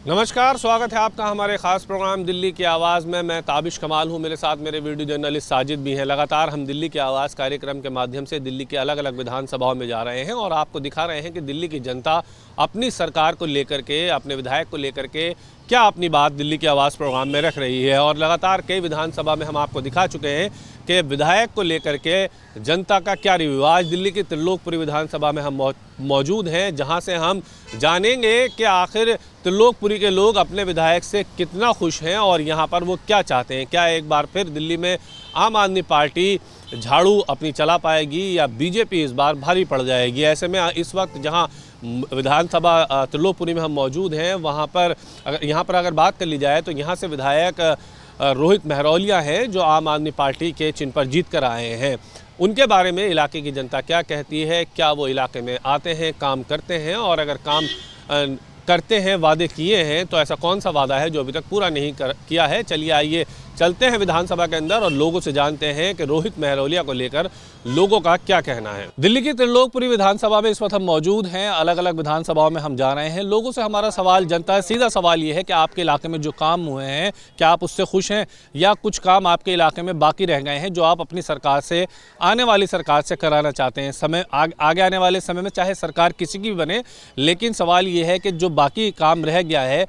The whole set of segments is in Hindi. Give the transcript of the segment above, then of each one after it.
नमस्कार, स्वागत है आपका हमारे ख़ास प्रोग्राम दिल्ली की आवाज़ में। मैं ताबिश कमाल हूं, मेरे साथ मेरे वीडियो जर्नलिस्ट साजिद भी हैं। लगातार हम दिल्ली की आवाज़ कार्यक्रम के माध्यम से दिल्ली के अलग अलग विधानसभाओं में जा रहे हैं और आपको दिखा रहे हैं कि दिल्ली की जनता अपनी सरकार को लेकर के, अपने विधायक को लेकर के क्या अपनी बात दिल्ली की आवाज़ प्रोग्राम में रख रही है। और लगातार कई विधानसभा में हम आपको दिखा चुके हैं कि विधायक को लेकर के जनता का क्या रिव्यू। आज दिल्ली की त्रिलोकपुरी विधानसभा में हम मौजूद हैं, जहां से हम जानेंगे कि आखिर त्रिलोकपुरी के लोग अपने विधायक से कितना खुश हैं और यहां पर वो क्या चाहते हैं। क्या एक बार फिर दिल्ली में आम आदमी पार्टी झाड़ू अपनी चला पाएगी या बीजेपी इस बार भारी पड़ जाएगी। ऐसे में इस वक्त जहां विधानसभा त्रिलोकपुरी में हम मौजूद हैं, यहाँ पर अगर बात कर ली जाए तो यहाँ से विधायक रोहित मेहरोलिया हैं, जो आम आदमी पार्टी के चिन्ह पर जीत कर आए हैं। उनके बारे में इलाके की जनता क्या कहती है, क्या वो इलाके में आते हैं, काम करते हैं, और अगर काम करते हैं, वादे किए हैं, तो ऐसा कौन सा वादा है जो अभी तक पूरा नहीं किया है। चलिए आइए चलते हैं विधानसभा के अंदर और लोगों से जानते हैं कि रोहित मेहरोलिया को लेकर लोगों का क्या कहना है। दिल्ली की त्रिलोकपुरी विधानसभा में इस वक्त हम मौजूद हैं, अलग अलग विधानसभाओं में हम जा रहे हैं। लोगों से हमारा सवाल, जनता सीधा सवाल ये है कि आपके इलाके में जो काम हुए हैं, क्या आप उससे खुश हैं या कुछ काम आपके इलाके में बाकी रह गए हैं जो आप अपनी सरकार से, आने वाली सरकार से कराना चाहते हैं। समय आगे आने वाले समय में चाहे सरकार किसी की भी बने, लेकिन सवाल ये है कि जो बाकी काम रह गया है,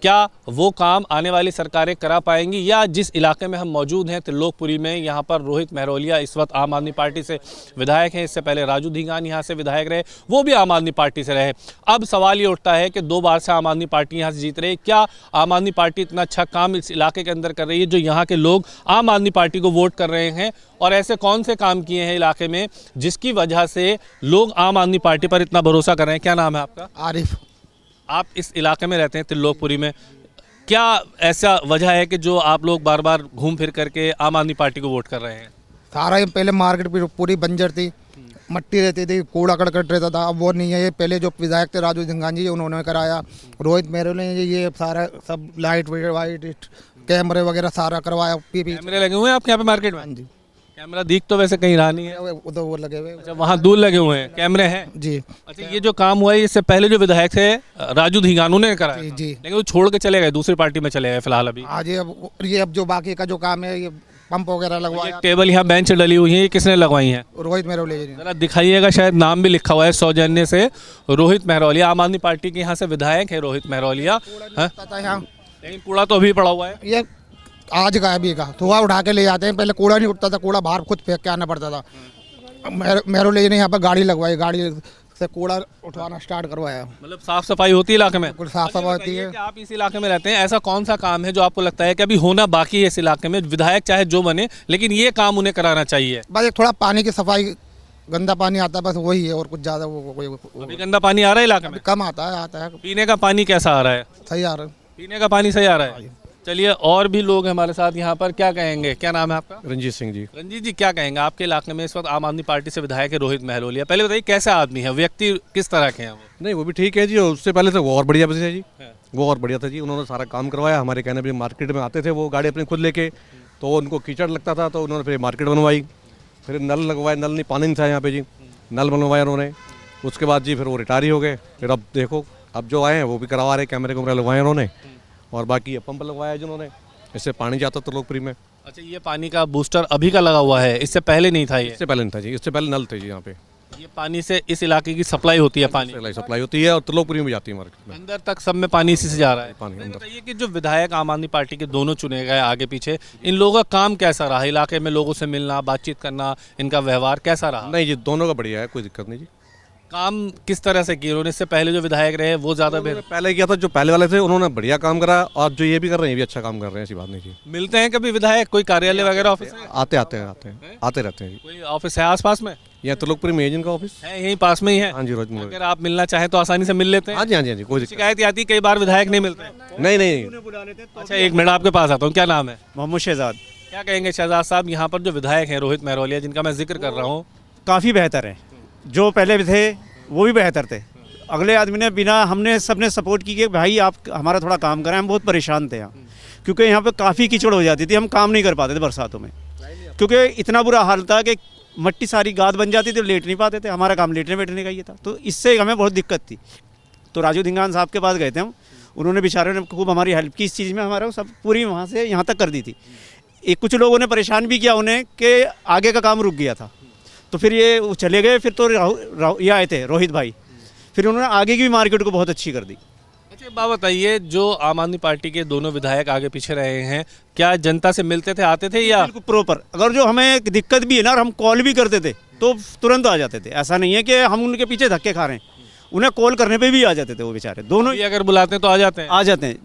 क्या वो काम आने वाली सरकारें करा पाएंगी। या जिस इलाके में हम मौजूद हैं त्रिलोकपुरी में, यहाँ पर रोहित मेहरोलिया इस वक्त आम आदमी पार्टी से विधायक हैं। इससे पहले राजू धींगान यहाँ से विधायक रहे, वो भी आम आदमी पार्टी से रहे। अब सवाल ये उठता है कि 2 बार से आम आदमी पार्टी यहाँ से जीत रही है। क्या आम आदमी पार्टी इतना अच्छा काम इस इलाके के अंदर कर रही है जो यहाँ के लोग आम आदमी पार्टी को वोट कर रहे हैं? और ऐसे कौन से काम किए हैं इलाके में जिसकी वजह से लोग आम आदमी पार्टी पर इतना भरोसा कर रहे हैं? क्या नाम है आपका? आरिफ। आप इस इलाके में रहते हैं त्रिलोकपुरी में, क्या ऐसा वजह है कि जो आप लोग बार बार घूम फिर करके आम आदमी पार्टी को वोट कर रहे हैं? सारा ये पहले मार्केट पूरी बंजर थी, मट्टी रहती थी, कूड़ा करकट रहता था, अब वो नहीं है। ये पहले जो विधायक थे राजू धींगान जी, उन्होंने कराया। रोहित मेहरोलिया जी ये सारा सब लाइट वाइट कैमरे वगैरह सारा करवाया। कैमरे लगे हुए हैं आपके यहाँ पे मार्केट में? हाँ जी। कैमरा दिख तो वैसे कहीं रहा नहीं है, उधर वो लगे हुए। अच्छा वहाँ दूर लगे हुए हैं कैमरे हैं जी। अच्छा, ये जो काम हुआ है इससे पहले जो विधायक थे राजू धींगान ने कराया जी, था। जी। लेकिन वो छोड़ के चले गए, दूसरी पार्टी में चले गए फिलहाल अभी। आज ये अब जो बाकी का जो काम है, ये पंप वगैरह लगवाया। टेबल यहाँ बेंच डली हुई है, ये किसने लगवाई है? रोहित मेहरोलिया जी। जरा दिखाइएगा, शायद नाम भी लिखा हुआ है सौजन्य से, रोहित मेहरोलिया। आम आदमी पार्टी के यहाँ से विधायक है रोहित मेहरोलिया, लेकिन कूड़ा तो अभी पड़ा हुआ है। ये आज का अभी का सुबह उठा के ले जाते हैं, पहले कूड़ा नहीं उठता था, कूड़ा बाहर खुद फेंक के आना पड़ता था। मेहरोलिया ने यहाँ पर गाड़ी लगवाई, गाड़ी से कूड़ा उठवाना स्टार्ट करवाया। मतलब साफ सफाई होती है इलाके में? बिल्कुल साफ सफाई होती है। कि आप इस इलाके में रहते हैं, ऐसा कौन सा काम है जो आपको लगता है कि अभी होना बाकी है इस इलाके में? विधायक चाहे जो बने, लेकिन ये काम उन्हें कराना चाहिए। बस एक थोड़ा पानी की सफाई, गंदा पानी आता है, बस वही है, और कुछ ज्यादा वो अभी गंदा पानी आ रहा है इलाके में? कम आता है। पीने का पानी कैसा आ रहा है? सही आ रहा है। पीने का पानी सही आ रहा है। चलिए, और भी लोग हमारे साथ यहाँ पर, क्या कहेंगे? क्या नाम है आपका? रंजीत सिंह जी। रंजीत जी, क्या कहेंगे? आपके इलाके में इस वक्त आम आदमी पार्टी से विधायक है रोहित मेहरोलिया। पहले बताइए कैसा आदमी है, व्यक्ति किस तरह के हैं वो? नहीं, वो भी ठीक है जी, उससे पहले तो वो और बढ़िया है जी, वो और बढ़िया था जी। उन्होंने सारा काम करवाया। हमारे कहने पर मार्केट में आते थे वो गाड़ी अपनी खुद लेके, तो उनको कीचड़ लगता था, तो उन्होंने फिर मार्केट बनवाई, फिर नल लगवाए। नल नहीं, पानी नहीं था यहाँ पे जी, नल बनवाया उन्होंने। उसके बाद जी फिर वो रिटायर ही हो गए। फिर अब देखो, अब जो आए हैं वो भी करवा रहे, कैमरे कुमरे लगवाए उन्होंने, और बाकी पंप लगवाया जिन्होंने, इससे पानी जाता त्रिलोकपुरी में। अच्छा, ये पानी का बूस्टर अभी का लगा हुआ है, इससे पहले नहीं था? ये इससे पहले नहीं था जी, इससे पहले नल थे जी यहाँ पे। ये पानी से इस इलाके की सप्लाई होती है? पानी सप्लाई होती है और त्रिलोकपुरी में जाती है मार्केट में, अंदर तक सब में पानी इसी से जा रहा है? पानी अंदर। बताइए कि जो विधायक आम आदमी पार्टी के दोनों चुने गए आगे पीछे, इन लोगों का काम कैसा रहा? इलाके में लोगों से मिलना, बातचीत करना, इनका व्यवहार कैसा रहा? नहीं जी, दोनों का बढ़िया है, कोई दिक्कत नहीं जी। काम किस तरह से किए उन्होंने? इससे पहले जो विधायक रहे वो ज्यादा पहले किया था, जो पहले वाले थे उन्होंने बढ़िया काम करा, और जो ये भी कर रहे हैं ये भी अच्छा काम कर रहे हैं, ऐसी बात नहीं जी। मिलते हैं कभी विधायक? कोई कार्यालय वगैरह ऑफिस है? आते रहते हैं जी। कोई ऑफिस है आसपास में? यहाँ त्रिलोकपुरी में जिनका ऑफिस है, यहीं पास में ही है? हाँ जी, रोज। अगर आप मिलना चाहें तो आसानी से मिल लेते हैं? हाँ जी, हाँ जी, हाँ जी, कोई दिक्कत शिकायत आती कई बार विधायक नहीं मिलते? नहीं। अच्छा, एक मिनट आपके पास आता हूँ। क्या नाम है? मोहम्मद शहजाद। क्या कहेंगे शहजाद साहब, यहाँ पर जो विधायक हैं रोहित मेहरोलिया, जिनका मैं जिक्र कर रहा हूँ? काफ़ी बेहतर है, जो पहले भी थे वो भी बेहतर थे। अगले आदमी ने बिना, हमने सबने सपोर्ट की कि भाई आप हमारा थोड़ा काम करें, हम बहुत परेशान थे यहाँ, क्योंकि यहाँ पे काफ़ी कीचड़ हो जाती थी, हम काम नहीं कर पाते थे बरसातों में, क्योंकि इतना बुरा हाल था कि मट्टी सारी गाद बन जाती थी, लेट नहीं पाते थे। हमारा काम लेटने बैठने का ये था, तो इससे हमें बहुत दिक्कत थी। तो राजू धींगान साहब के पास गए थे हम, उन्होंने बेचारे ने खूब हमारी हेल्प की इस चीज़ में, हमारा सब पूरी वहाँ से यहाँ तक कर दी थी। एक कुछ लोगों ने परेशान भी किया उन्हें कि आगे का काम रुक गया था, तो फिर ये वो चले गए। फिर तो ये आए थे रोहित भाई, फिर उन्होंने आगे की भी मार्केट को बहुत अच्छी कर दी। अच्छा बात बताइए, जो आम आदमी पार्टी के दोनों विधायक आगे पीछे रहे हैं, क्या जनता से मिलते थे, आते थे या? बिल्कुल प्रॉपर। अगर जो हमें दिक्कत भी है ना और हम कॉल भी करते थे तो तुरंत आ जाते थे। ऐसा नहीं है कि हम उनके पीछे धक्के खा रहे हैं, उन्हें कॉल करने पे भी आ जाते थे वो बेचारे दोनों अभी अगर बुलाते हैं तो आ जाते हैं? आ जाते हैं।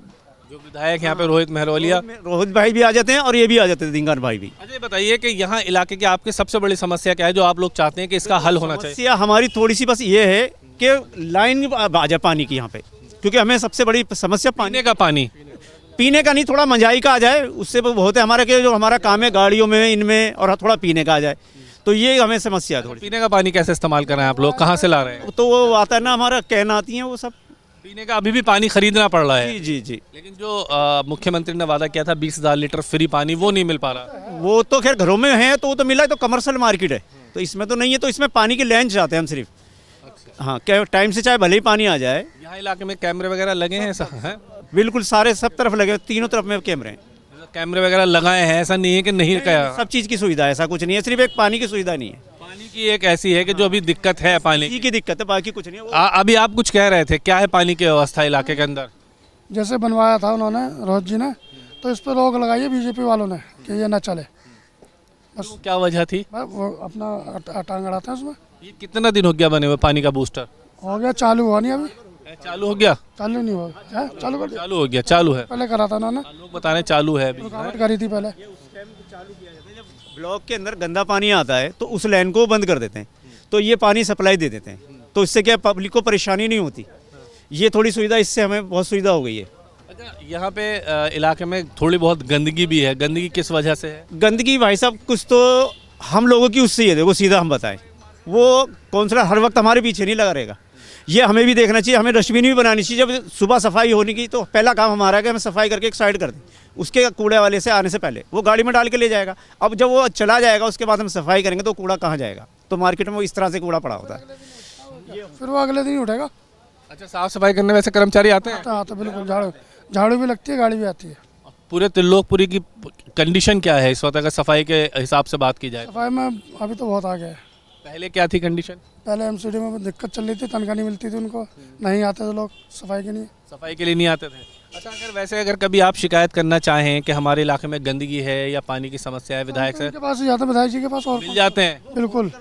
जो विधायक यहाँ पे रोहित महरवालिया, रोहित भाई भी आ जाते हैं और ये भी आ जाते थे, दिंगान भाई भी। अच्छा ये बताइए कि यहाँ इलाके की आपकी सबसे बड़ी समस्या क्या है जो आप लोग चाहते हैं कि इसका हल होना चाहिए? समस्या हमारी थोड़ी सी बस ये है कि लाइन आ जाए पानी की यहाँ पे, क्योंकि हमें सबसे बड़ी समस्या पीने का पानी, पीने का नहीं, थोड़ा मंजाई का आ जाए, उससे बहुत है हमारा कि जो हमारा काम है गाड़ियों में इनमें, और थोड़ा पीने का आ जाए, तो ये हमें समस्या है थोड़ी। पीने का पानी कैसे इस्तेमाल कर रहे हैं आप लोग, कहाँ से ला रहे हैं? तो वो आता है ना, हमारा कैन आती है वो सब। पीने का अभी भी पानी खरीदना पड़ रहा है? जी जी जी। लेकिन जो मुख्यमंत्री ने वादा किया था 20,000 लीटर फ्री पानी, वो नहीं मिल पा रहा। वो तो खैर घरों में है तो वो तो मिला है, तो कमर्शियल मार्केट है तो इसमें तो नहीं है, तो इसमें पानी की लाइन चाहते हैं हम सिर्फ। हाँ, क्या टाइम से चाहे भले ही पानी आ जाए। यहाँ इलाके में कैमरे वगैरह लगे हैं ऐसा है? बिल्कुल सारे सब तरफ लगे, तीनों तरफ में कैमरे हैं। कैमरे वगैरह लगाए हैं, ऐसा नहीं है कि नहीं क्या? सब चीज़ की सुविधा है, ऐसा कुछ नहीं है, सिर्फ एक पानी की सुविधा नहीं है। पानी की एक ऐसी है कि जो अभी दिक्कत है पानी की दिक्कत है, बाकी कुछ नहीं है। अभी आप कुछ कह रहे थे, क्या है पानी की व्यवस्था इलाके के अंदर? जैसे बनवाया था उन्होंने रोहित जी ने, तो इस पर रोक लगाई है बीजेपी वालों ने कि ये ना चले। बस क्या वजह थी? वो अपना टांग अड़ाते हैं उसमें। ये कितना दिन हो गया बने हुए पानी का बूस्टर? हो गया, चालू हुआ नहीं अभी। चालू हो गया? चालू नहीं हुआ है, चालू कर दिया। चालू हो गया, चालू है। पहले करा था उन्होंने, लोग बता रहे हैं चालू है अभी। रुकावट करी थी पहले। ब्लॉक के अंदर गंदा पानी आता है तो उस लाइन को बंद कर देते हैं, तो ये पानी सप्लाई दे देते हैं, तो इससे क्या पब्लिक को परेशानी नहीं होती। ये थोड़ी सुविधा, इससे हमें बहुत सुविधा हो गई है। अच्छा यहाँ पे इलाके में थोड़ी बहुत गंदगी भी है, गंदगी किस वजह से है? गंदगी भाई साहब कुछ तो हम लोगों की उससे ही है, देखो सीधा हम बताएं, वो काउंसलर हर वक्त हमारे पीछे नहीं लगा रहेगा, ये हमें भी देखना चाहिए। हमें डस्टबिन भी बनानी चाहिए। जब सुबह सफाई होने की तो पहला काम हमारा है कि हमें सफाई करके एक साइड कर दें, उसके कूड़े वाले से आने से पहले वो गाड़ी में डाल के ले जाएगा। अब जब वो चला जाएगा उसके बाद हम सफाई करेंगे तो कूड़ा कहाँ जाएगा? तो मार्केट में वो इस तरह से कूड़ा पड़ा होता है, फिर वो अगले दिन ही उठेगा। अच्छा साफ सफाई करने वैसे कर्मचारी आते हैं? हाँ तो बिल्कुल, झाड़ू भी लगती है, गाड़ी भी आती है। पूरे त्रिलोकपुरी की कंडीशन क्या है इस वक्त अगर सफाई के हिसाब से बात की जाए? सफाई में अभी तो बहुत आगे है। पहले क्या थी कंडीशन? पहले एमसीडी में दिक्कत चल रही थी, तनख्वाह नहीं मिलती थी उनको, नहीं आते थे लोग सफाई के लिए। सफाई के लिए नहीं आते थे। अच्छा अगर कभी आप शिकायत करना चाहें कि हमारे इलाके में गंदगी है या पानी की समस्या है, विधायक से उनके पास ही जाते हैं, विधायक जी के पास। और मिल जाते हैं? बिल्कुल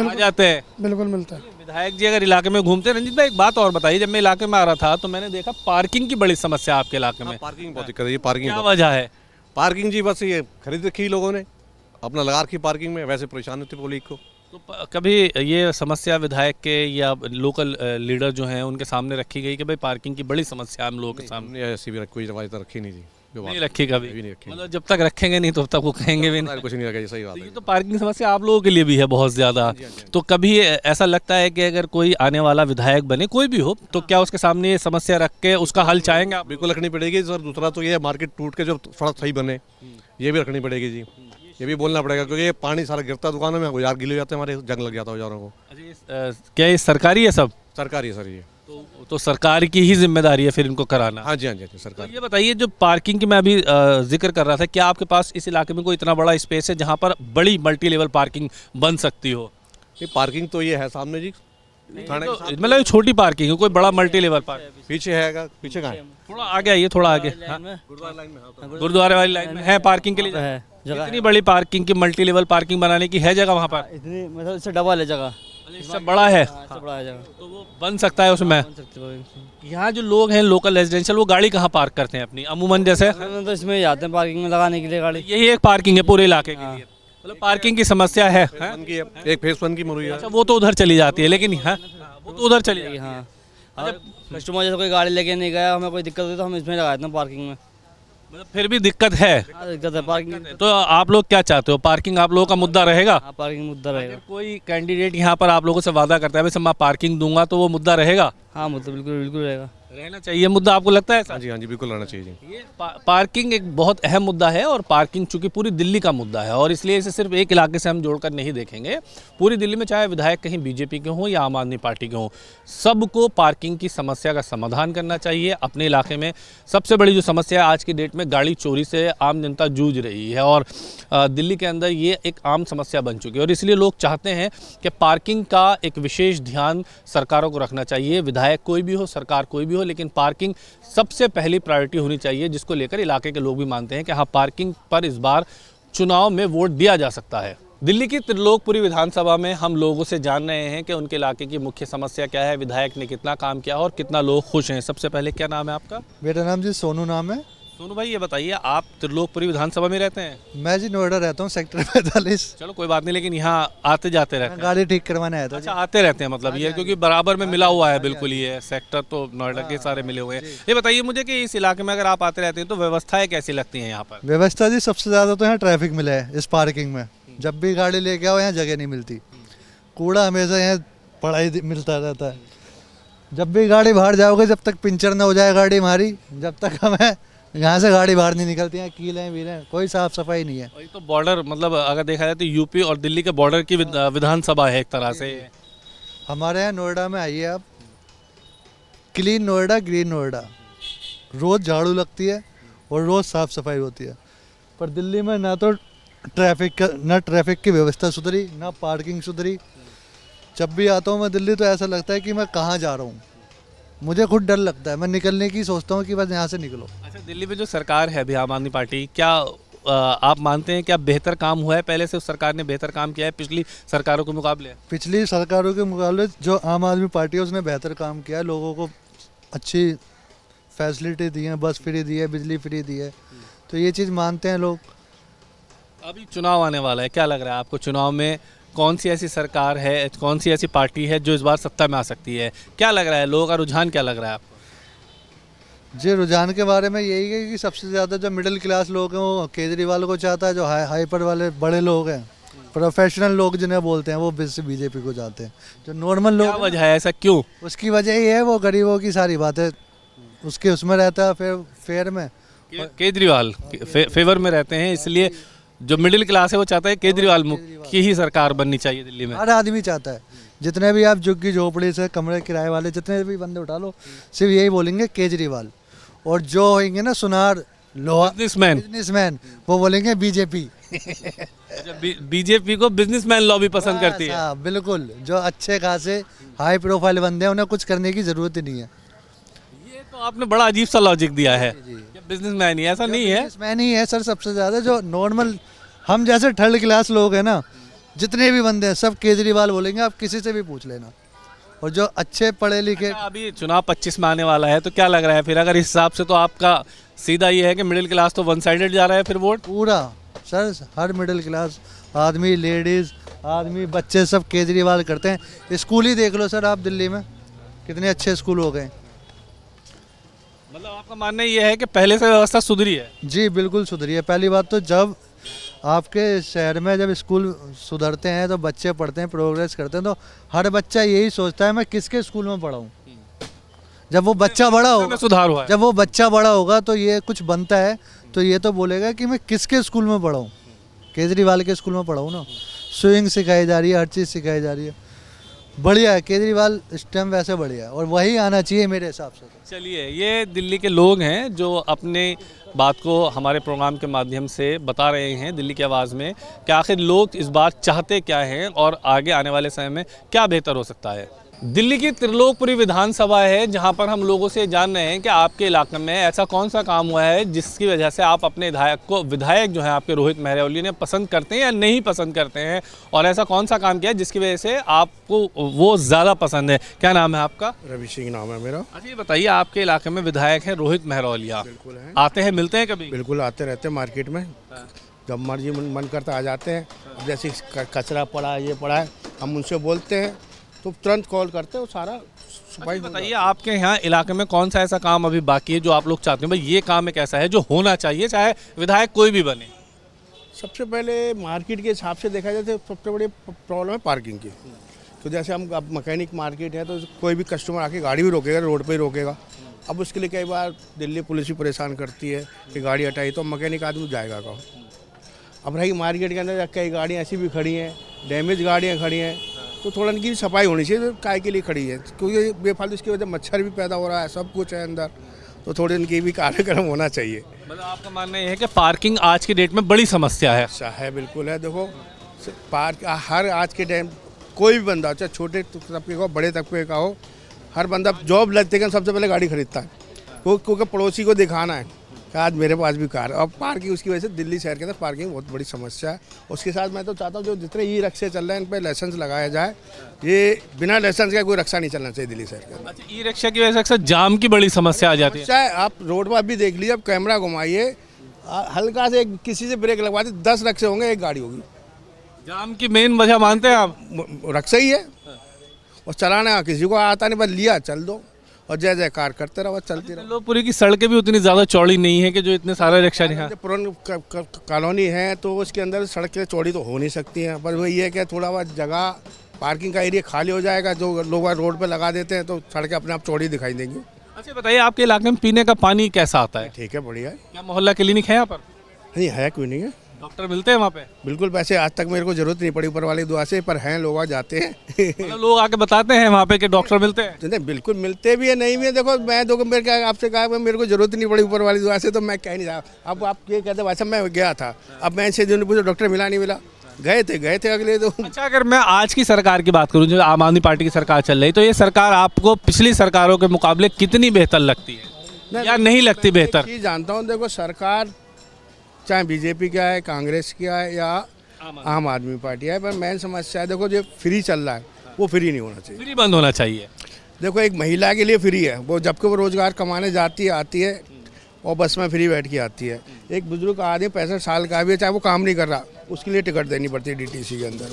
आ जाते हैं? बिल्कुल मिलता है। विधायक जी अगर इलाके में घूमते हैं, रंजीत भाई एक बात और बताइए, जब मैं इलाके में आ रहा था तो मैंने देखा पार्किंग की बड़ी समस्या आपके इलाके में। पार्किंग बहुत दिक्कत है, पार्किंग क्या वजह है? पार्किंग जी बस ये खरीद रखी लोगों ने, अपना लगा रखी पार्किंग में, वैसे परेशान होती पब्लिक को। तो कभी ये समस्या विधायक के या लोकल लीडर जो हैं उनके सामने रखी गई कि भाई पार्किंग की बड़ी समस्या हम लोगों के सामने? हमने ऐसी भी कोई रवायत रखी नहीं जी, नहीं रखी कभी? भी नहीं रखी। मतलब जब तक रखेंगे नहीं तब तक वो कहेंगे भी नहीं। कुछ नहीं रखा, सही बात ये है। तो पार्किंग समस्या आप लोगों के लिए भी है बहुत ज़्यादा। तो कभी ऐसा लगता है कि अगर कोई आने वाला विधायक बने, कोई भी हो, तो क्या उसके सामने ये समस्या रख के उसका हल चाहेंगे आप? बिल्कुल रखनी पड़ेगी सर। दूसरा तो ये मार्केट टूट के जो सड़क सही बने, ये भी रखनी पड़ेगी जी, ये भी बोलना पड़ेगा, क्योंकि ये पानी सारा गिरता है दुकानों में, औजार गीले हो जाते हैं, हमारे जंग लग जाता है औजारों को। क्या ये सरकारी है सब? सरकारी है सर ये। तो सरकार की ही जिम्मेदारी है फिर इनको कराना। हाँ जी, हाँ जी, सरकार। तो ये बताइए, जो पार्किंग की मैं अभी जिक्र कर रहा था, क्या आपके पास इस इलाके में कोई इतना बड़ा स्पेस है जहाँ पर बड़ी मल्टी लेवल पार्किंग बन सकती हो? ये पार्किंग तो ये है सामने जी, थाने के तो मतलब छोटी पार्किंग है, कोई बड़ा मल्टी लेवल पार्किंग पीछे है, पीछे कहाँ है? थोड़ा आगे आइए, थोड़ा आगे। हाँ? गुरुद्वारे वाली लाइन में है पार्किंग के लिए है जगह, इतनी बड़ी पार्किंग की मल्टी लेवल पार्किंग बनाने की है जगह वहाँ पर? इतनी मतलब इससे डबल है जगह, इससे बड़ा है इससे बड़ा है जगह, तो वो बन सकता है उसमें। बन सकती है। यहाँ जो लोग हैं लोकल रेजिडेंशियल, वो गाड़ी कहाँ पार्क करते हैं अपनी अमूमन? जैसे हम तो इसमें ही आते हैं पार्किंग में लगाने के लिए गाड़ी। यही एक पार्किंग है पूरे इलाके के लिए? मतलब पार्किंग की समस्या है? वन की है, एक फेस 1 की मुहैया है। अच्छा वो तो उधर चली जाती है, लेकिन हाँ वो तो उधर चली जाती है। हाँ, और कस्टमर जैसे कोई गाड़ी लेके नहीं गया, हमें कोई दिक्कत हुई तो हम इसमें लगाते हैं पार्किंग में। मतलब फिर भी दिक्कत है? हाँ दिक्कत है पार्किंग। तो आप लोग क्या चाहते हो, पार्किंग आप लोगों का मुद्दा रहेगा? हाँ पार्किंग मुद्दा रहेगा। कोई कैंडिडेट यहाँ पर आप लोगों से वादा करता है वैसे मैं पार्किंग दूंगा, तो वो मुद्दा रहेगा? हाँ मुद्दा बिल्कुल बिल्कुल रहेगा। रहना चाहिए मुद्दा, आपको लगता है ऐसा? हाँ जी बिल्कुल रहना चाहिए जी। ये पार्किंग एक बहुत अहम मुद्दा है और पार्किंग चूंकि पूरी दिल्ली का मुद्दा है और इसलिए इसे सिर्फ एक इलाके से हम जोड़कर नहीं देखेंगे। पूरी दिल्ली में चाहे विधायक कहीं बीजेपी के हों या आम आदमी पार्टी के हों, सबको पार्किंग की समस्या का समाधान करना चाहिए। अपने इलाके में सबसे बड़ी जो समस्या है आज की डेट में गाड़ी चोरी से आम जनता जूझ रही है और दिल्ली के अंदर ये एक आम समस्या बन चुकी है और इसलिए लोग चाहते हैं कि पार्किंग का एक विशेष ध्यान सरकारों को रखना चाहिए। विधायक कोई भी हो, सरकार कोई भी हो, लेकिन पार्किंग सबसे पहली प्रायोरिटी होनी चाहिए, जिसको लेकर इलाके के लोग भी मानते हैं कि हाँ, पार्किंग पर इस बार चुनाव में वोट दिया जा सकता है। दिल्ली की त्रिलोकपुरी विधानसभा में हम लोगों से जान रहे हैं कि उनके इलाके की मुख्य समस्या क्या है, विधायक ने कितना काम किया और कितना लोग खुश हैं। सबसे पहले क्या नाम है आपका? मेरा नाम जी सोनू नाम है। सोनू भाई, ये बताइए, आप त्रिलोकपुरी विधानसभा में रहते हैं? मैं जी नोएडा रहता हूँ, सेक्टर 45। चलो कोई बात नहीं, लेकिन यहाँ आते जाते रहते हैं? गाड़ी ठीक करवाने आया था। अच्छा, आते रहते हैं मतलब ये, क्योंकि बराबर में मिला हुआ है बिल्कुल ये सेक्टर, तो नोएडा के सारे मिले हुए हैं। ये बताइए मुझे कि इस इलाके में अगर आप आते रहते हैं तो व्यवस्थाएं कैसी लगती हैं यहाँ पर? व्यवस्था जी सबसे ज़्यादा तो यहाँ ट्रैफिक मिला है इस पार्किंग में। जब भी गाड़ी लेके आओ यहाँ जगह नहीं मिलती, कूड़ा हमेशा यहाँ पड़ा ही मिलता रहता है। जब भी गाड़ी बाहर जाओगे, जब तक पंचर ना हो जाए गाड़ी हमारी, जब तक हमें यहाँ से गाड़ी बाहर नहीं निकलती है। कीलें वीलें, कोई साफ सफाई नहीं है। और ये तो बॉर्डर, मतलब अगर देखा जाए तो यूपी और दिल्ली के बॉर्डर की विधानसभा है एक तरह से। हमारे यहाँ नोएडा में आइए आप, क्लीन नोएडा, ग्रीन नोएडा, रोज़ झाड़ू लगती है और रोज़ साफ सफाई होती है। पर दिल्ली में ना तो ट्रैफिक की व्यवस्था सुधरी, ना पार्किंग सुधरी। जब भी आता हूँ मैं दिल्ली तो ऐसा लगता है कि मैं कहाँ जा रहा हूँ। मुझे खुद डर लगता है, मैं निकलने की सोचता हूँ कि बस यहाँ से निकलो। अच्छा, दिल्ली में जो सरकार है अभी आम आदमी पार्टी, क्या आप मानते हैं क्या बेहतर काम हुआ है? पहले से उस सरकार ने बेहतर काम किया है पिछली सरकारों के मुकाबले? पिछली सरकारों के मुकाबले जो आम आदमी पार्टी है उसने बेहतर काम किया है। लोगों को अच्छी फैसिलिटी दी है, बस फ्री दी है, बिजली फ्री दी है, तो ये चीज़ मानते हैं लोग। अभी चुनाव आने वाला है, क्या लग रहा है आपको चुनाव में कौन सी ऐसी सरकार है, कौन सी ऐसी पार्टी है जो इस बार सत्ता में आ सकती है? क्या लग रहा है, लोगों का रुझान क्या लग रहा है आपको? जी, रुझान के बारे में यही है कि सबसे ज़्यादा जो मिडिल क्लास लोग हैं वो केजरीवाल को चाहता है। जो हाइपर वाले बड़े लोग हैं, प्रोफेशनल लोग जिन्हें बोलते हैं, वो बीजेपी को चाहते हैं। जो नॉर्मल लोग, क्या वजह है, ऐसा क्यों? उसकी वजह ये है वो गरीबों की सारी बातें उसके उसमें रहता है, फिर फेयर में केजरीवाल फेवर में रहते हैं, इसलिए जो मिडिल क्लास है वो चाहता है केजरीवाल की ही सरकार बननी चाहिए दिल्ली में। हर आदमी चाहता है। जितने भी आप झुग्गी झोपड़ी से कमरे किराए वाले जितने भी बंदे उठा लो, सिर्फ यही बोलेंगे केजरीवाल। और जो होंगे ना सुनार लोहा बिजनेसमैन, वो बोलेंगे बीजेपी। बीजेपी को बिजनेसमैन लॉबी पसंद करती है। हाँ बिल्कुल, जो अच्छे खासे हाई प्रोफाइल बंदे हैं उन्हें कुछ करने की जरूरत ही नहीं है। ये तो आपने बड़ा अजीब सा लॉजिक दिया है, बिजनेसमैन ही, ऐसा नहीं है। बिजनेसमैन ही है सर सबसे ज़्यादा। जो नॉर्मल हम जैसे थर्ड क्लास लोग हैं ना, जितने भी बंदे हैं सब केजरीवाल बोलेंगे, आप किसी से भी पूछ लेना। और जो अच्छे पढ़े लिखे, अच्छा, अभी चुनाव 25 में आने वाला है, तो क्या लग रहा है फिर अगर इस हिसाब से तो आपका सीधा ये है कि मिडिल क्लास तो वन साइडेड जा रहा है फिर वोट? पूरा सर, हर मिडिल क्लास आदमी, लेडीज़ आदमी, बच्चे सब केजरीवाल करते हैं। स्कूल ही देख लो सर आप, दिल्ली में कितने अच्छे स्कूल हो गए। मतलब आपका मानना ये है कि पहले से व्यवस्था सुधरी है? जी बिल्कुल सुधरी है। पहली बात तो जब आपके शहर में जब स्कूल सुधरते हैं तो बच्चे पढ़ते हैं, प्रोग्रेस करते हैं, तो हर बच्चा यही सोचता है मैं किसके स्कूल में पढ़ाऊँ। जब वो बच्चा बड़ा होगा, सुधार हुआ है। जब वो बच्चा बड़ा होगा तो ये कुछ बनता है तो ये तो बोलेगा कि मैं किसके स्कूल में पढ़ाऊँ, केजरीवाल के स्कूल में पढ़ाऊँ ना। स्विंग सिखाई जा रही है, हर चीज़ सिखाई जा रही है। बढ़िया है केजरीवाल इस टाइम, वैसे बढ़िया है और वही आना चाहिए मेरे हिसाब से। चलिए, ये दिल्ली के लोग हैं जो अपने बात को हमारे प्रोग्राम के माध्यम से बता रहे हैं दिल्ली की आवाज़ में कि आखिर लोग इस बार चाहते क्या हैं और आगे आने वाले समय में क्या बेहतर हो सकता है। दिल्ली की त्रिलोकपुरी विधानसभा है जहां पर हम लोगों से जान रहे हैं कि आपके इलाके में ऐसा कौन सा काम हुआ है जिसकी वजह से आप अपने विधायक जो है आपके रोहित मेहरौली ने पसंद करते हैं या नहीं पसंद करते हैं, और ऐसा कौन सा काम किया है जिसकी वजह से आपको वो ज़्यादा पसंद है। क्या नाम है आपका? रवि सिंह नाम है मेरा। अच्छा, ये बताइए, आपके इलाके में विधायक है रोहित मेहरौलिया, बिल्कुल है। आते हैं, मिलते हैं कभी? बिल्कुल आते रहते हैं मार्केट में, जब मर्जी मन करता आ जाते हैं। जैसे कचरा पड़ा, ये पड़ा है, हम उनसे बोलते हैं तो तुरंत कॉल करते हैं, वो सारा सफाई। बताइए, आपके यहाँ इलाके में कौन सा ऐसा काम अभी बाकी है जो आप लोग चाहते हैं भाई ये काम एक ऐसा है जो होना चाहिए, चाहे विधायक कोई भी बने? सबसे पहले मार्केट के हिसाब से देखा जाए तो सबसे बड़ी प्रॉब्लम है पार्किंग की। तो जैसे हम अब मैकेनिक मार्केट है तो कोई भी कस्टमर आके गाड़ी भी रोकेगा, रोड पे ही रोकेगा, अब उसके लिए कई बार दिल्ली पुलिस भी परेशान करती है कि गाड़ी हटाई, तो मैकेनिक आदमी जाएगा कहाँ। अब रही मार्केट के अंदर कई गाड़ियाँ ऐसी भी खड़ी हैं, डैमेज गाड़ियाँ खड़ी हैं, तो थोड़ा इनकी सफाई होनी चाहिए। तो काय के लिए खड़ी है, क्योंकि बेफालतू इसकी वजह मच्छर भी पैदा हो रहा है, सब कुछ है अंदर, तो थोड़े इनकी भी कार्यक्रम होना चाहिए। मतलब आपका मानना ये है कि पार्किंग आज की डेट में बड़ी समस्या है? अच्छा है, बिल्कुल है। देखो पार्क हर आज के टाइम कोई भी बंदा, चाहे छोटे तबके का हो, बड़े तबके का हो, हर बंदा जॉब लगते के सबसे पहले गाड़ी खरीदता है, क्योंकि पड़ोसी को दिखाना है कि आज मेरे पास भी कार है। और पार्किंग, उसकी वजह से दिल्ली शहर के अंदर पार्किंग बहुत बड़ी समस्या है। उसके साथ मैं तो चाहता हूँ जो जितने ई रिक्शे चल रहे हैं इन पर लाइसेंस लगाया जाए। ये बिना लाइसेंस का कोई रिक्शा नहीं चलना चाहिए दिल्ली शहर के अंदर। अच्छा, ई रिक्शा की वजह से अक्सर जाम की बड़ी समस्या आ जाती है। चाहे आप रोड पर भी देख लीजिए, अब कैमरा घुमाइए, हल्का से किसी से ब्रेक लगवा दी, 10 रिक्शे होंगे, एक गाड़ी होगी। जाम की मेन वजह मानते हैं आप? रिक्शा ही है, और चलाना किसी को आता नहीं, बस लिया चल दो और जय जयकार करते रहो, चलती रहो। लोगपुरी की सड़कें भी उतनी ज़्यादा चौड़ी नहीं है कि जो इतने सारे रिक्शा नहीं। पुरानी कॉलोनी है तो उसके अंदर सड़कें चौड़ी तो हो नहीं सकती हैं, पर वो ये है कि थोड़ा बहुत जगह पार्किंग का एरिया खाली हो जाएगा, जो लोग रोड पे लगा देते हैं तो सड़कें अपने आप चौड़ी दिखाई देंगी। अच्छा बताइए, आपके इलाके में पीने का पानी कैसा आता है? ठीक है, बढ़िया है। क्या मोहल्ला क्लिनिक है यहाँ पर? नहीं है, क्यों नहीं है, डॉक्टर मिलते हैं वहाँ पे? बिल्कुल। वैसे आज तक मेरे को जरूरत नहीं पड़ी ऊपर वाली दुआ से, पर हैं लोग जाते हैं। मतलब लोग आके बताते हैं वहाँ पे कि डॉक्टर मिलते हैं? नहीं, बिल्कुल मिलते भी है, नहीं भी है। देखो मैं मेरे क्या आपसे कहा, मेरे को जरूरत नहीं पड़ी ऊपर वाली दुआ से, तो मैं कह नहीं रहा। अब आप ये कहते भाई साहब मैं गया था, अब मैं इनसे जो पूछा डॉक्टर मिला नहीं मिला, गए थे अगले तो। अच्छा, अगर मैं आज की सरकार की बात करूँ, जो आम आदमी पार्टी की सरकार चल रही, तो ये सरकार आपको पिछली सरकारों के मुकाबले कितनी बेहतर लगती है या नहीं लगती बेहतर? चीज़ जानता हूँ, देखो सरकार चाहे बीजेपी का है, कांग्रेस की है या आम आदमी पार्टी है, पर मेन समस्या है देखो जो फ्री चल रहा है वो फ्री नहीं होना चाहिए। फ्री बंद होना चाहिए। देखो एक महिला के लिए फ्री है, वो जबकि वो रोजगार कमाने जाती है, आती है और बस में फ्री बैठ के आती है। एक बुजुर्ग आदमी 65 साल का भी है, चाहे वो काम नहीं कर रहा, उसके लिए टिकट देनी पड़ती है डीटीसी के अंदर।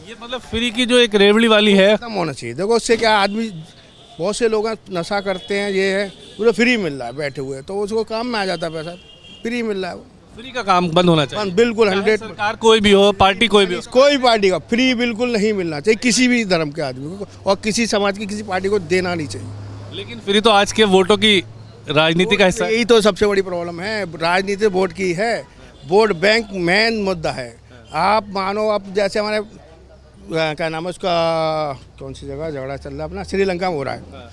ये मतलब फ्री की जो एक रेवड़ी वाली है, खत्म होना चाहिए। देखो उससे क्या, आदमी बहुत से लोग नशा करते हैं, ये है पूरा फ्री मिल रहा है बैठे हुए, तो उसको काम में आ जाता है पैसा, फ्री मिल रहा है। फ्री का काम बंद होना चाहिए। बिल्कुल 100। सरकार कोई भी हो, पार्टी कोई भी हो, कोई पार्टी का फ्री बिल्कुल नहीं मिलना चाहिए किसी भी धर्म के आदमी को, और किसी समाज की किसी पार्टी को देना नहीं चाहिए। लेकिन फ्री तो आज के वोटों की राजनीति का हिस्सा है। यही तो सबसे बड़ी प्रॉब्लम है, राजनीति वोट की है। वोट बैंक मेन मुद्दा है। आप मानो अब जैसे हमारे क्या नाम है उसका, कौन सी जगह झगड़ा चल रहा है अपना, श्रीलंका में हो रहा है,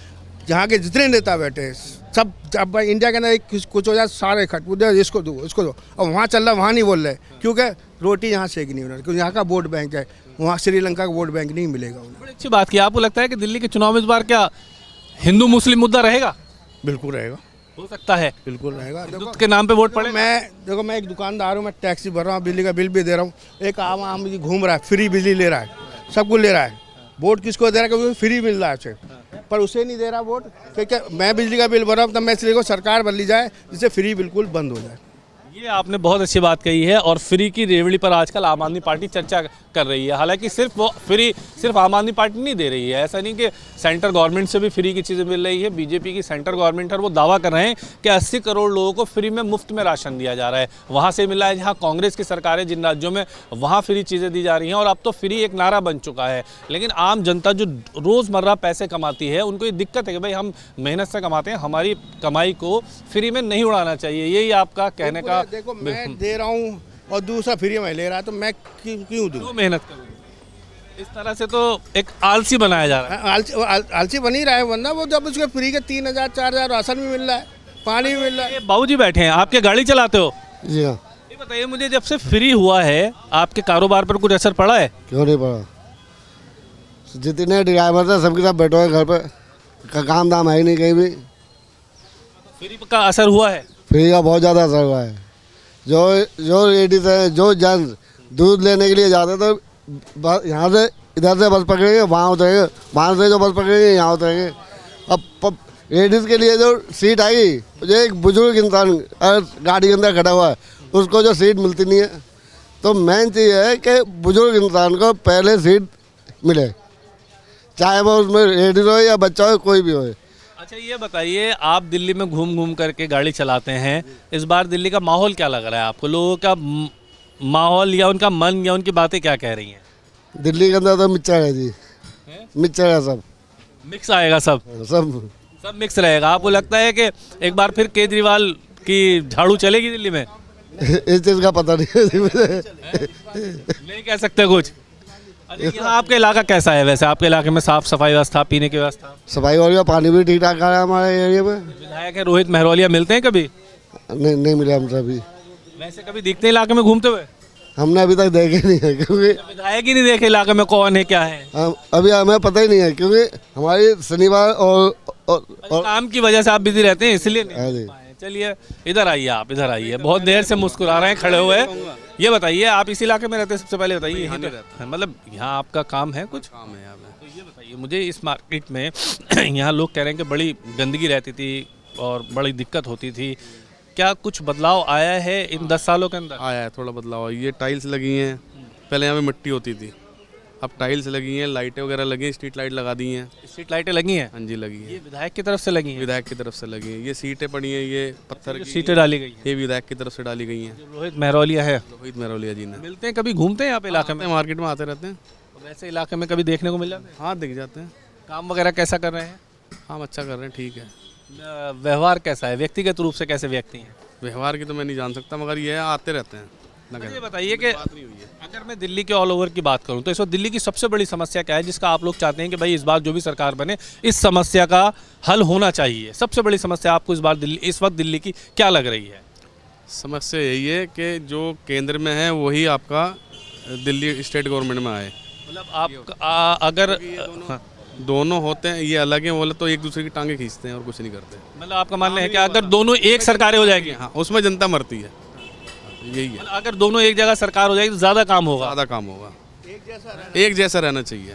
जहाँ के जितने नेता बैठे हैं सब, अब इंडिया के अंदर कुछ हो जाए सारे इकट्ठे, इसको दो इसको दो, और वहाँ चल रहा वहाँ नहीं बोल रहे, क्योंकि रोटी यहाँ सेकनी नहीं उन्होंने, क्योंकि यहाँ का वोट बैंक है, वहाँ श्रीलंका का वोट बैंक नहीं मिलेगा उन्हें। बड़ी अच्छी बात की। आपको लगता है कि दिल्ली के चुनाव में इस बार क्या हिंदू मुस्लिम मुद्दा रहेगा? बिल्कुल रहेगा, हो सकता है, बिल्कुल रहेगा। देखो के नाम पे वोट पड़े। मैं एक दुकानदार हूँ, मैं टैक्सी भर रहा हूँ, बिजली का बिल भी दे रहा हूँ, एक आम आदमी घूम रहा है फ्री बिजली ले रहा है, सब कुछ ले रहा है, वोट किसको दे रहा है, क्योंकि फ्री मिल रहा है उसे, पर उसे नहीं दे रहा वोट। क्योंकि मैं बिजली का बिल भर रहा हूँ, तब मैं इसलिए को सरकार बदली जाए जिससे फ्री बिल्कुल बंद हो जाए। ये आपने बहुत अच्छी बात कही है। और फ्री की रेवड़ी पर आजकल आम आदमी पार्टी चर्चा कर रही है। हालांकि सिर्फ वो फ्री सिर्फ आम आदमी पार्टी नहीं दे रही है, ऐसा नहीं कि सेंट्रल गवर्नमेंट से भी फ्री की चीज़ें मिल रही है। बीजेपी की सेंट्रल गवर्नमेंट है, वो दावा कर रहे हैं कि 80 करोड़ लोगों को फ्री में मुफ्त में राशन दिया जा रहा है। वहाँ से मिला है जहाँ कांग्रेस की सरकार है जिन राज्यों में, वहाँ फ्री चीज़ें दी जा रही हैं। और अब तो फ्री एक नारा बन चुका है। लेकिन आम जनता जो रोज़मर्रा पैसे कमाती है, उनको ये दिक्कत है कि भाई हम मेहनत से कमाते हैं, हमारी कमाई को फ्री में नहीं उड़ाना चाहिए। यही आपका कहने का। देखो मैं दे रहा हूँ और दूसरा फ्री में ले रहा है, तो मैं क्यों दूँ? क्यों मेहनत करूँ? इस तरह से तो एक आलसी बनाया जा रहा है। आलसी बन ही रहा है वरना, वो जब उसके फ्री के 3000 4000 राशन भी मिल रहा है, पानी भी मिल रहा है। बाबूजी बैठे हैं, आपके गाड़ी चलाते हो? जी हाँ। ये बताइए मुझे, जब से फ्री हुआ है आपके कारोबार पर कुछ असर पड़ा है? क्यों नहीं पड़ा, जितने ड्राइवर थे सबके साथ बैठो है घर पे, काम दाम है ही नहीं कहीं भी। फ्री का असर हुआ है? फ्री का बहुत ज़्यादा असर हुआ है। जो लेडीज है, जो जन दूध लेने के लिए जाते तो यहाँ से इधर से बस पकड़ेंगे वहाँ उतरेंगे, वहाँ से जो बस पकड़ेंगे यहाँ उतरेंगे। अब लेडीज़ के लिए जो सीट आई, जो एक बुजुर्ग इंसान गाड़ी के अंदर खड़ा हुआ है उसको जो सीट मिलती नहीं है, तो मेन चीज़ है कि बुजुर्ग इंसान को पहले सीट मिले, चाहे वो उसमें लेडीज़ हो या बच्चा हो, कोई भी हो। अच्छा ये बताइए, आप दिल्ली में घूम घूम करके गाड़ी चलाते हैं, इस बार दिल्ली का माहौल क्या लग रहा है आपको? लोगों का माहौल या उनका मन या उनकी बातें क्या कह रही हैं? दिल्ली के अंदर तो मिक्सचर है जी, मिक्सचर है, सब मिक्स आएगा, सब सब सब मिक्स रहेगा। आपको लगता है कि एक बार फिर केजरीवाल की झाड़ू चलेगी दिल्ली में? इस चीज़ का पता नहीं है मुझे। नहीं कह सकते कुछ। अरे यहाँ आपका इलाका कैसा है वैसे? आपके इलाके में साफ सफाई व्यवस्था, पीने की व्यवस्था? सफाई और पानी भी ठीक ठाक आ रहा है हमारे एरिया में। विधायक है रोहित मेहरोलिया, मिलते हैं कभी? नहीं मिले हमसे अभी। वैसे कभी दिखते हैं इलाके में घूमते हुए? हमने अभी तक देखे नहीं है, क्योंकि विधायक ही नहीं देखे इलाके में कौन है क्या है। अभी हमें पता ही नहीं है, क्योंकि हमारी शनिवार और काम की वजह से आप बिजी रहते हैं इसलिए हाँ नहीं जी। पाए। चलिए इधर आइए, आप इधर आइए। बहुत देर से मुस्कुरा रहे हैं खड़े हुए। ये बताइए आप इस इलाके में रहते हैं? सबसे पहले बताइए। यहीं तो मतलब यहाँ आपका काम है कुछ? काम है यहाँ पे। तो ये बताइए मुझे, इस मार्केट में यहाँ लोग कह रहे हैं कि बड़ी गंदगी रहती थी और बड़ी दिक्कत होती थी, क्या कुछ बदलाव आया है इन 10 सालों के अंदर? आया है, थोड़ा बदलाव है। ये टाइल्स लगी हैं, पहले यहाँ पे मिट्टी होती थी, अब टाइल्स लगी हैं, लाइटें वगैरह लगी हैं, स्ट्रीट लाइट लगा दी हैं। स्ट्रीट लाइटें लगी हैं? हाँ जी लगी ये हैं, विधायक की तरफ से लगी हैं? विधायक की तरफ से लगी हैं। ये सीटें पड़ी हैं, ये पत्थर जो की सीटें डाली गई हैं ये विधायक की तरफ से डाली गई हैं। रोहित मेहरोलिया है। रोहित मेहरोलिया जी ने। मिलते हैं कभी, घूमते हैं यहाँ पे इलाके में? मार्केट में आते रहते हैं। वैसे इलाके में कभी देखने को मिला? हाँ दिख जाते हैं। काम वगैरह कैसा कर रहे हैं? काम अच्छा कर रहे हैं, ठीक है। व्यवहार कैसा है? व्यक्तिगत रूप से कैसे व्यक्ति हैं? व्यवहार की तो मैं नहीं जान सकता, मगर ये आते रहते हैं। ये बताइए कि अगर मैं दिल्ली के ऑल ओवर की बात करूं तो इस वक्त दिल्ली की सबसे बड़ी समस्या क्या है जिसका आप लोग चाहते हैं कि भाई इस बार जो भी सरकार बने इस समस्या का हल होना चाहिए? सबसे बड़ी समस्या आपको इस वक्त दिल्ली की क्या लग रही है? समस्या यही है कि जो केंद्र में है वही आपका दिल्ली स्टेट गवर्नमेंट में आए। मतलब आप अगर दोनों होते हैं, ये अलग है बोले तो एक दूसरे की टांगे खींचते हैं और कुछ नहीं करते। मतलब आपका मानना है कि अगर दोनों एक सरकारें हो जाएगी, हाँ उसमें जनता मरती है, यही है। अगर दोनों एक जगह सरकार हो जाएगी तो ज़्यादा काम होगा? ज़्यादा काम होगा, एक जैसा रहना चाहिए।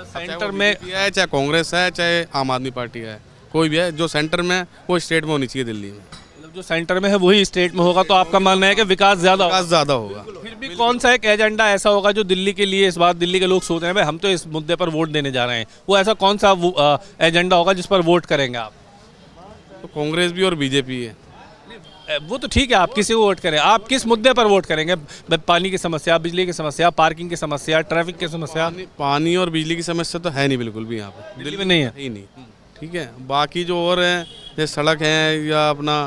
सेंटर में है चाहे कांग्रेस है चाहे आम आदमी पार्टी है, कोई भी है, जो सेंटर में है वो स्टेट में होनी चाहिए दिल्ली में। मतलब जो सेंटर में है वही स्टेट में होगा, तो आपका मानना है कि विकास ज़्यादा होगा। फिर भी कौन सा एक एजेंडा ऐसा होगा जो दिल्ली के लिए इस बार दिल्ली के लोग सोच रहे हैं भाई हम तो इस मुद्दे पर वोट देने जा रहे हैं? वो ऐसा कौन सा एजेंडा होगा जिस पर वोट करेंगे आप? तो कांग्रेस भी और बीजेपी है। वो तो ठीक है, आप किसी को वोट करें, आप किस मुद्दे पर वोट करेंगे? पानी की समस्या, बिजली की समस्या, पार्किंग की समस्या, ट्रैफिक की समस्या? पानी और बिजली की समस्या तो है नहीं बिल्कुल भी यहाँ पे, दिल्ली में नहीं है ही नहीं। ठीक है, बाकी जो और हैं जैसे सड़क हैं या अपना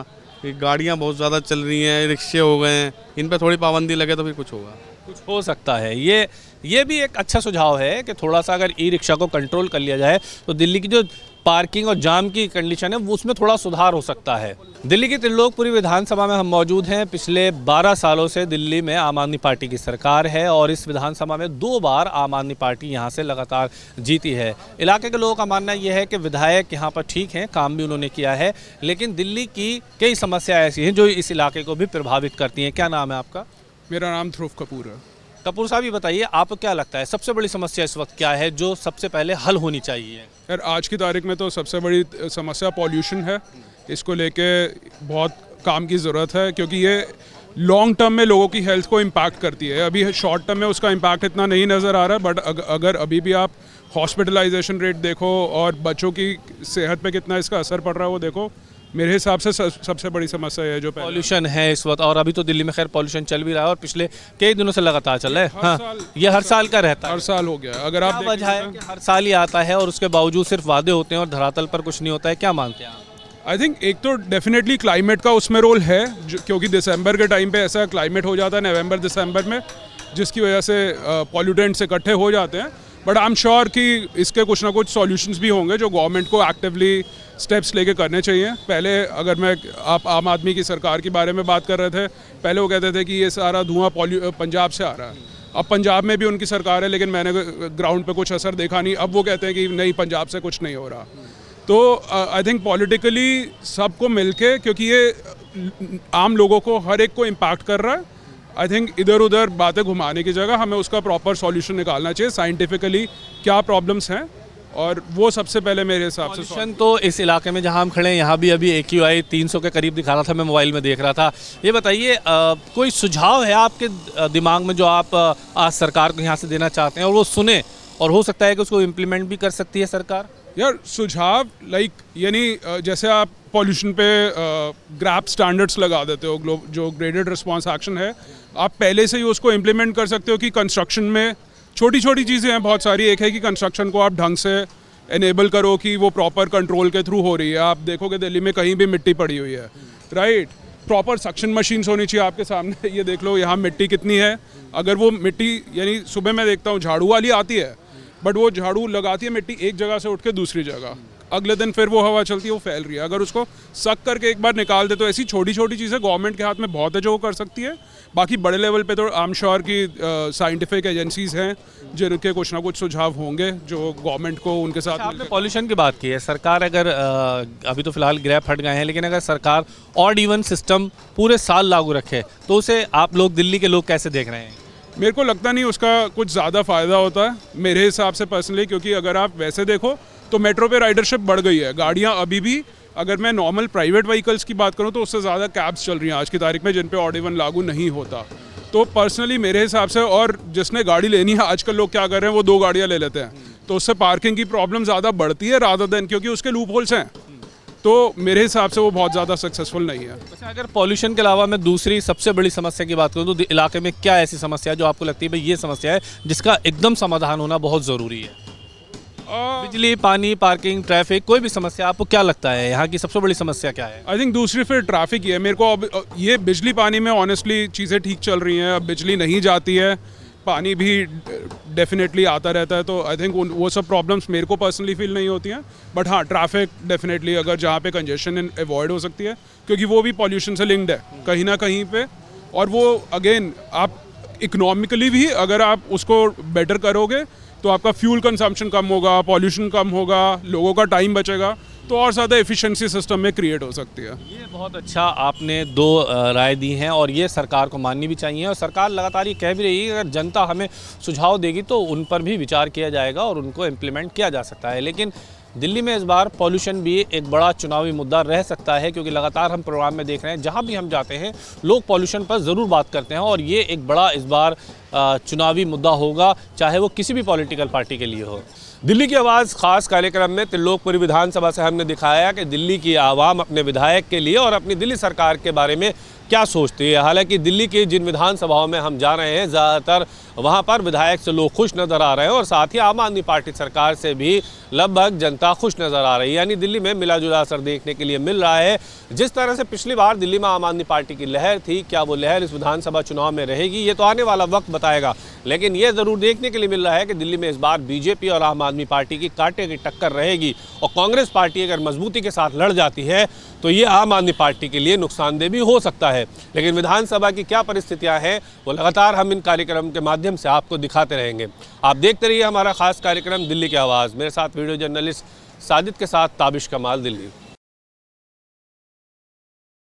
गाड़ियाँ बहुत ज़्यादा चल रही हैं, रिक्शे हो गए हैं, इन पर थोड़ी पाबंदी लगे तो फिर कुछ होगा, कुछ हो सकता है। ये भी एक अच्छा सुझाव है कि थोड़ा सा अगर ई रिक्शा को कंट्रोल कर लिया जाए तो दिल्ली की जो पार्किंग और जाम की कंडीशन है वो उसमें थोड़ा सुधार हो सकता है। दिल्ली की त्रिलोकपुरी विधानसभा में हम मौजूद हैं। पिछले 12 सालों से दिल्ली में आम आदमी पार्टी की सरकार है और इस विधानसभा में 2 बार आम आदमी पार्टी यहां से लगातार जीती है। इलाके के लोगों का मानना यह है कि विधायक यहां पर ठीक हैं, काम भी उन्होंने किया है, लेकिन दिल्ली की कई समस्याएं ऐसी हैं जो इस इलाके को भी प्रभावित करती हैं। क्या नाम है आपका? मेरा नाम ध्रुव कपूर है। कपूर साहब, ये बताइए आपको क्या लगता है सबसे बड़ी समस्या इस वक्त क्या है जो सबसे पहले हल होनी चाहिए? यार आज की तारीख में तो सबसे बड़ी समस्या पॉल्यूशन है। इसको लेके बहुत काम की ज़रूरत है क्योंकि ये लॉन्ग टर्म में लोगों की हेल्थ को इम्पैक्ट करती है। अभी शॉर्ट टर्म में उसका इम्पैक्ट इतना नहीं नज़र आ रहा है, बट अगर अभी भी आप हॉस्पिटलाइजेशन रेट देखो और बच्चों की सेहत पे कितना इसका असर पड़ रहा है वो देखो, मेरे हिसाब से सबसे बड़ी समस्या है जो पॉल्यूशन है इस वक्त। और अभी तो दिल्ली में खैर पॉल्यूशन चल भी रहा है और पिछले कई दिनों से लगातार चल रहा है। हाँ, ये हर साल का रहता है, हर साल हो गया। अगर आप वजह है कि हर साल ही आता है और उसके बावजूद सिर्फ वादे होते हैं और धरातल पर कुछ नहीं होता है? क्या मानते हैं आप? आई थिंक एक तो डेफिनेटली क्लाइमेट का उसमें रोल है, क्योंकि दिसंबर के टाइम पे ऐसा क्लाइमेट हो जाता है नवंबर दिसंबर में, जिसकी वजह से पॉल्यूटेंट्स इकट्ठे हो जाते हैं। बट आई एम श्योर कि इसके कुछ ना कुछ सॉल्यूशंस भी होंगे जो गवर्नमेंट को एक्टिवली स्टेप्स लेके करने चाहिए। पहले अगर मैं आप आम आदमी की सरकार के बारे में बात कर रहे थे, पहले वो कहते थे कि ये सारा धुआं पंजाब से आ रहा है। अब पंजाब में भी उनकी सरकार है लेकिन मैंने ग्राउंड पे कुछ असर देखा नहीं। अब वो कहते हैं कि नहीं, पंजाब से कुछ नहीं हो रहा। तो आई थिंक पॉलिटिकली सबको मिलके, क्योंकि ये आम लोगों को हर एक को इम्पैक्ट कर रहा है, आई थिंक इधर उधर बातें घुमाने की जगह हमें उसका प्रॉपर सॉल्यूशन निकालना चाहिए, साइंटिफिकली क्या प्रॉब्लम्स हैं, और वो सबसे पहले मेरे हिसाब से। सॉल्यूशन तो इस इलाके में जहां हम खड़े हैं यहाँ भी अभी AQI 300 के करीब दिखा रहा था, मैं मोबाइल में देख रहा था। ये बताइए कोई सुझाव है आपके दिमाग में जो आप आज सरकार को यहाँ से देना चाहते हैं और वो सुने और हो सकता है कि उसको इम्प्लीमेंट भी कर सकती है सरकार? यार सुझाव यानी जैसे आप पॉल्यूशन पे ग्रैप स्टैंडर्ड्स लगा देते हो, जो ग्रेडेड रिस्पॉन्स एक्शन है, आप पहले से ही उसको इम्प्लीमेंट कर सकते हो कि कंस्ट्रक्शन में छोटी छोटी चीज़ें हैं बहुत सारी। एक है कि कंस्ट्रक्शन को आप ढंग से एनेबल करो कि वो प्रॉपर कंट्रोल के थ्रू हो रही है। आप देखोगे दिल्ली में कहीं भी मिट्टी पड़ी हुई है, राइट। प्रॉपर सक्शन मशीन्स होनी चाहिए आपके सामने। ये देख लो यहाँ मिट्टी कितनी है। अगर वो मिट्टी, यानी सुबह मैं देखता हूँ झाड़ू वाली आती है, बट वो झाड़ू लगाती है मिट्टी एक जगह से उठ के दूसरी जगह, अगले दिन फिर वो हवा चलती है, वो फैल रही है। अगर उसको सक करके एक बार निकाल दे तो ऐसी छोटी छोटी चीज़ें गवर्नमेंट के हाथ में बहुत है जो वो कर सकती है। बाकी बड़े लेवल पे तो आई एम श्योर कि साइंटिफिक एजेंसीज हैं जिनके कुछ ना कुछ सुझाव होंगे जो गवर्नमेंट को उनके साथ। आपने पॉल्यूशन की बात की है, सरकार अगर अभी तो फिलहाल ग्रैप हट गए हैं, लेकिन अगर सरकार ऑड इवन सिस्टम पूरे साल लागू रखे तो उसे आप लोग दिल्ली के लोग कैसे देख रहे हैं? मेरे को लगता नहीं उसका कुछ ज़्यादा फ़ायदा होता है मेरे हिसाब से पर्सनली, क्योंकि अगर आप वैसे देखो तो मेट्रो पे राइडरशिप बढ़ गई है। गाड़ियाँ अभी भी, अगर मैं नॉर्मल प्राइवेट व्हीकल्स की बात करूँ तो उससे ज़्यादा कैब्स चल रही हैं आज की तारीख में जिन पे ऑड इवन लागू नहीं होता। तो पर्सनली मेरे हिसाब से, और जिसने गाड़ी लेनी है आजकल लोग क्या कर रहे हैं, वो 2 गाड़ियाँ ले लेते हैं, तो उससे पार्किंग की प्रॉब्लम ज़्यादा बढ़ती है रादर देन, क्योंकि उसके लूप होल्स हैं। तो मेरे हिसाब से वो बहुत ज़्यादा सक्सेसफुल नहीं है। अच्छा, अगर पॉल्यूशन के अलावा मैं दूसरी सबसे बड़ी समस्या की बात करूँ तो इलाके में क्या ऐसी समस्या है जो आपको लगती है भाई ये समस्या है जिसका एकदम समाधान होना बहुत ज़रूरी है? बिजली, पानी, पार्किंग, ट्रैफिक, कोई भी समस्या आपको क्या लगता है यहाँ की सबसे बड़ी समस्या क्या है? आई थिंक दूसरी फिर ट्रैफिक ही है। मेरे को अब ये बिजली पानी में ऑनेस्टली चीज़ें ठीक चल रही हैं। अब बिजली नहीं जाती है, पानी भी डेफिनेटली आता रहता है, तो आई थिंक वो सब प्रॉब्लम्स मेरे को पर्सनली फील नहीं होती हैं। बट हाँ, ट्रैफिक डेफिनेटली, अगर जहाँ पे कंजेशन अवॉइड हो सकती है, क्योंकि वो भी पॉल्यूशन से लिंक्ड है कहीं ना कहीं पे। और वो अगेन आप इकोनॉमिकली भी अगर आप उसको बेटर करोगे तो आपका फ्यूल कंजम्पशन कम होगा, पॉल्यूशन कम होगा, लोगों का टाइम बचेगा, तो और ज़्यादा एफिशिएंसी सिस्टम में क्रिएट हो सकती है। ये बहुत अच्छा आपने 2 राय दी हैं और ये सरकार को माननी भी चाहिए। और सरकार लगातार ये कह भी रही है कि अगर जनता हमें सुझाव देगी तो उन पर भी विचार किया जाएगा और उनको इम्प्लीमेंट किया जा सकता है। लेकिन दिल्ली में इस बार पॉल्यूशन भी एक बड़ा चुनावी मुद्दा रह सकता है, क्योंकि लगातार हम प्रोग्राम में देख रहे हैं जहां भी हम जाते हैं लोग पॉल्यूशन पर ज़रूर बात करते हैं और ये एक बड़ा इस बार चुनावी मुद्दा होगा, चाहे वो किसी भी पॉलिटिकल पार्टी के लिए हो। दिल्ली की आवाज़ खास कार्यक्रम में त्रिलोकपुरी विधानसभा से हमने दिखाया कि दिल्ली की आवाम अपने विधायक के लिए और अपनी दिल्ली सरकार के बारे में क्या सोचती है। हालांकि दिल्ली की जिन विधानसभाओं में हम जा रहे हैं ज़्यादातर वहां पर विधायक से लोग खुश नज़र आ रहे हैं और साथ ही आम आदमी पार्टी सरकार से भी लगभग जनता खुश नज़र आ रही है। यानी दिल्ली में मिला जुला असर देखने के लिए मिल रहा है। जिस तरह से पिछली बार दिल्ली में आम आदमी पार्टी की लहर थी, क्या वो लहर इस विधानसभा चुनाव में रहेगी, ये तो आने वाला वक्त बताएगा। लेकिन ये ज़रूर देखने के लिए मिल रहा है कि दिल्ली में इस बार बीजेपी और आम आदमी पार्टी की कांटे की टक्कर रहेगी और कांग्रेस पार्टी अगर मजबूती के साथ लड़ जाती है तो ये आम आदमी पार्टी के लिए नुकसानदेह भी हो सकता है। लेकिन विधानसभा की क्या परिस्थितियां हैं वो लगातार हम इन कार्यक्रम के माध्यम से आपको दिखाते रहेंगे। आप देखते रहिए हमारा खास कार्यक्रम दिल्ली की आवाज़। मेरे साथ वीडियो जर्नलिस्ट साजिद के साथ ताबिश कमाल, दिल्ली।